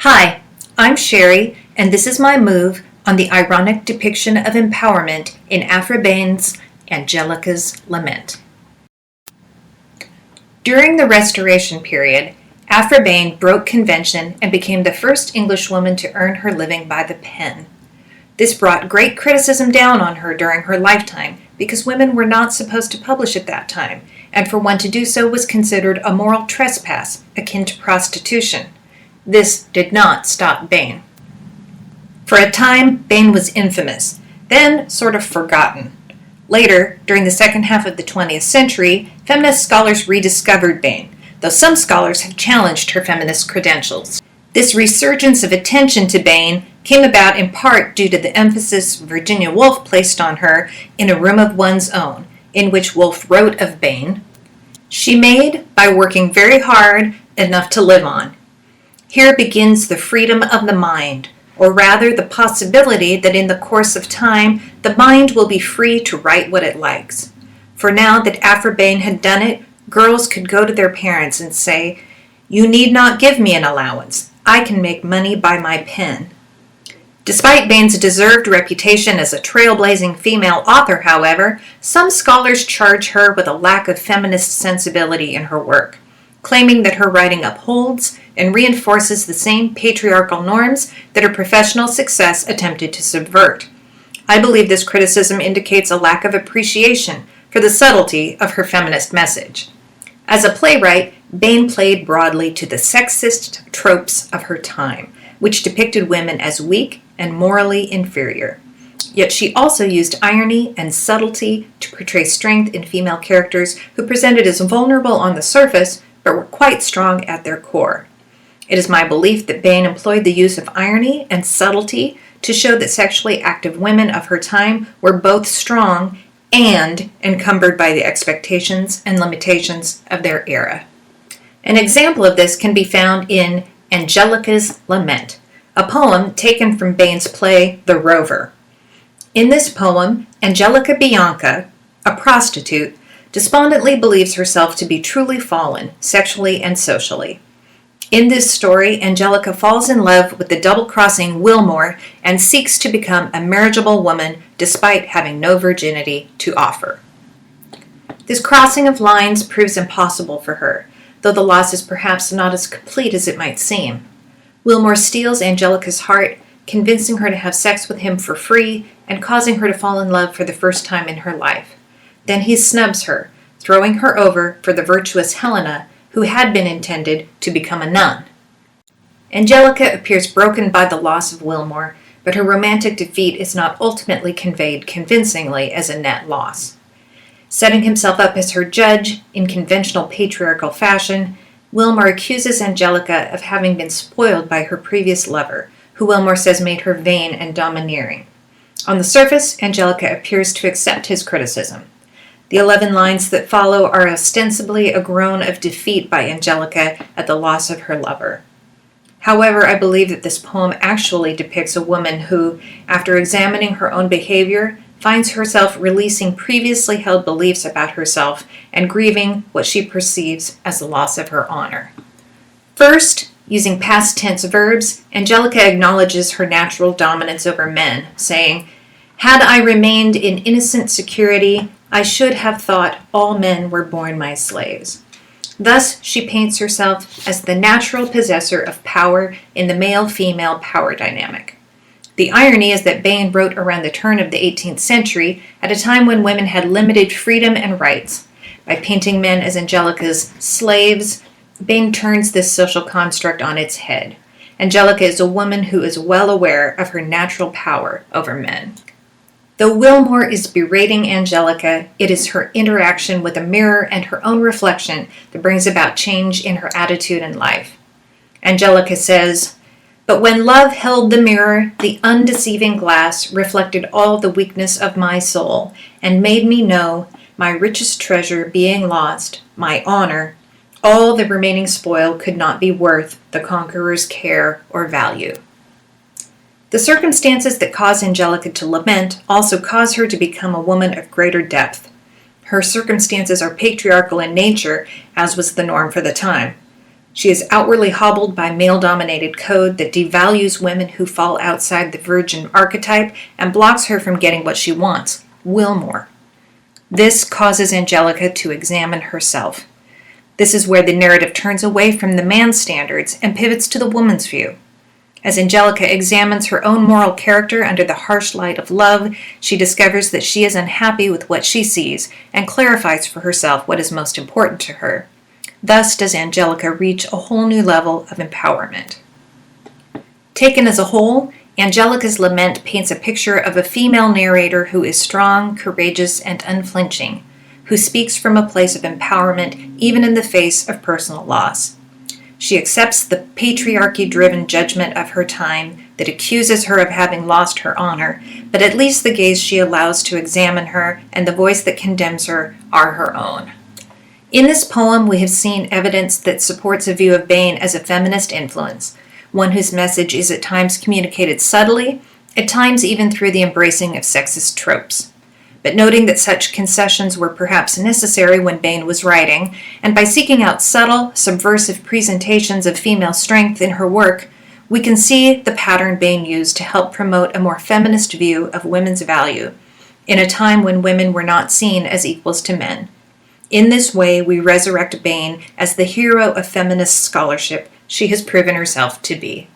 Hi, I'm Sherry, and this is my move on the ironic depiction of empowerment in Aphra Behn's Angellica's Lament. During the Restoration period, Aphra Behn broke convention and became the first Englishwoman to earn her living by the pen. This brought great criticism down on her during her lifetime because women were not supposed to publish at that time, and for one to do so was considered a moral trespass akin to prostitution. This did not stop Behn. For a time, Behn was infamous, then sort of forgotten. Later, during the second half of the 20th century, feminist scholars rediscovered Behn, though some scholars have challenged her feminist credentials. This resurgence of attention to Behn came about in part due to the emphasis Virginia Woolf placed on her in A Room of One's Own, in which Woolf wrote of Behn, "She made, by working very hard, enough to live on. Here begins the freedom of the mind, or rather the possibility that in the course of time the mind will be free to write what it likes. For now that Aphra Behn had done it, girls could go to their parents and say, 'You need not give me an allowance. I can make money by my pen.'" Despite Behn's deserved reputation as a trailblazing female author, however, some scholars charge her with a lack of feminist sensibility in her work, claiming that her writing upholds and reinforces the same patriarchal norms that her professional success attempted to subvert. I believe this criticism indicates a lack of appreciation for the subtlety of her feminist message. As a playwright, Behn played broadly to the sexist tropes of her time, which depicted women as weak and morally inferior. Yet she also used irony and subtlety to portray strength in female characters who presented as vulnerable on the surface but were quite strong at their core. It is my belief that Behn employed the use of irony and subtlety to show that sexually active women of her time were both strong and encumbered by the expectations and limitations of their era. An example of this can be found in Angellica's Lament, a poem taken from Behn's play The Rover. In this poem, Angellica Bianca, a prostitute, despondently believes herself to be truly fallen, sexually and socially. In this story, Angellica falls in love with the double-crossing Wilmore and seeks to become a marriageable woman despite having no virginity to offer. This crossing of lines proves impossible for her, though the loss is perhaps not as complete as it might seem. Wilmore steals Angellica's heart, convincing her to have sex with him for free and causing her to fall in love for the first time in her life. Then he snubs her, throwing her over for the virtuous Helena, who had been intended to become a nun. Angellica appears broken by the loss of Wilmore, but her romantic defeat is not ultimately conveyed convincingly as a net loss. Setting himself up as her judge in conventional patriarchal fashion, Wilmore accuses Angellica of having been spoiled by her previous lover, who Wilmore says made her vain and domineering. On the surface, Angellica appears to accept his criticism. The 11 lines that follow are ostensibly a groan of defeat by Angellica at the loss of her lover. However, I believe that this poem actually depicts a woman who, after examining her own behavior, finds herself releasing previously held beliefs about herself and grieving what she perceives as the loss of her honor. First, using past tense verbs, Angellica acknowledges her natural dominance over men, saying, "Had I remained in innocent security, I should have thought all men were born my slaves." Thus, she paints herself as the natural possessor of power in the male-female power dynamic. The irony is that Behn wrote around the turn of the 18th century at a time when women had limited freedom and rights. By painting men as Angellica's slaves, Behn turns this social construct on its head. Angellica is a woman who is well aware of her natural power over men. Though Wilmore is berating Angellica, it is her interaction with a mirror and her own reflection that brings about change in her attitude in life. Angellica says, "But when love held the mirror, the undeceiving glass reflected all the weakness of my soul, and made me know, my richest treasure being lost, my honor, all the remaining spoil could not be worth the conqueror's care or value." The circumstances that cause Angellica to lament also cause her to become a woman of greater depth. Her circumstances are patriarchal in nature, as was the norm for the time. She is outwardly hobbled by male-dominated code that devalues women who fall outside the virgin archetype and blocks her from getting what she wants, Wilmore. This causes Angellica to examine herself. This is where the narrative turns away from the man's standards and pivots to the woman's view. As Angellica examines her own moral character under the harsh light of love, she discovers that she is unhappy with what she sees and clarifies for herself what is most important to her. Thus does Angellica reach a whole new level of empowerment. Taken as a whole, Angellica's Lament paints a picture of a female narrator who is strong, courageous, and unflinching, who speaks from a place of empowerment even in the face of personal loss. She accepts the patriarchy-driven judgment of her time that accuses her of having lost her honor, but at least the gaze she allows to examine her and the voice that condemns her are her own. In this poem, we have seen evidence that supports a view of Behn as a feminist influence, one whose message is at times communicated subtly, at times even through the embracing of sexist tropes. But noting that such concessions were perhaps necessary when Behn was writing, and by seeking out subtle, subversive presentations of female strength in her work, we can see the pattern Behn used to help promote a more feminist view of women's value, in a time when women were not seen as equals to men. In this way, we resurrect Behn as the hero of feminist scholarship she has proven herself to be.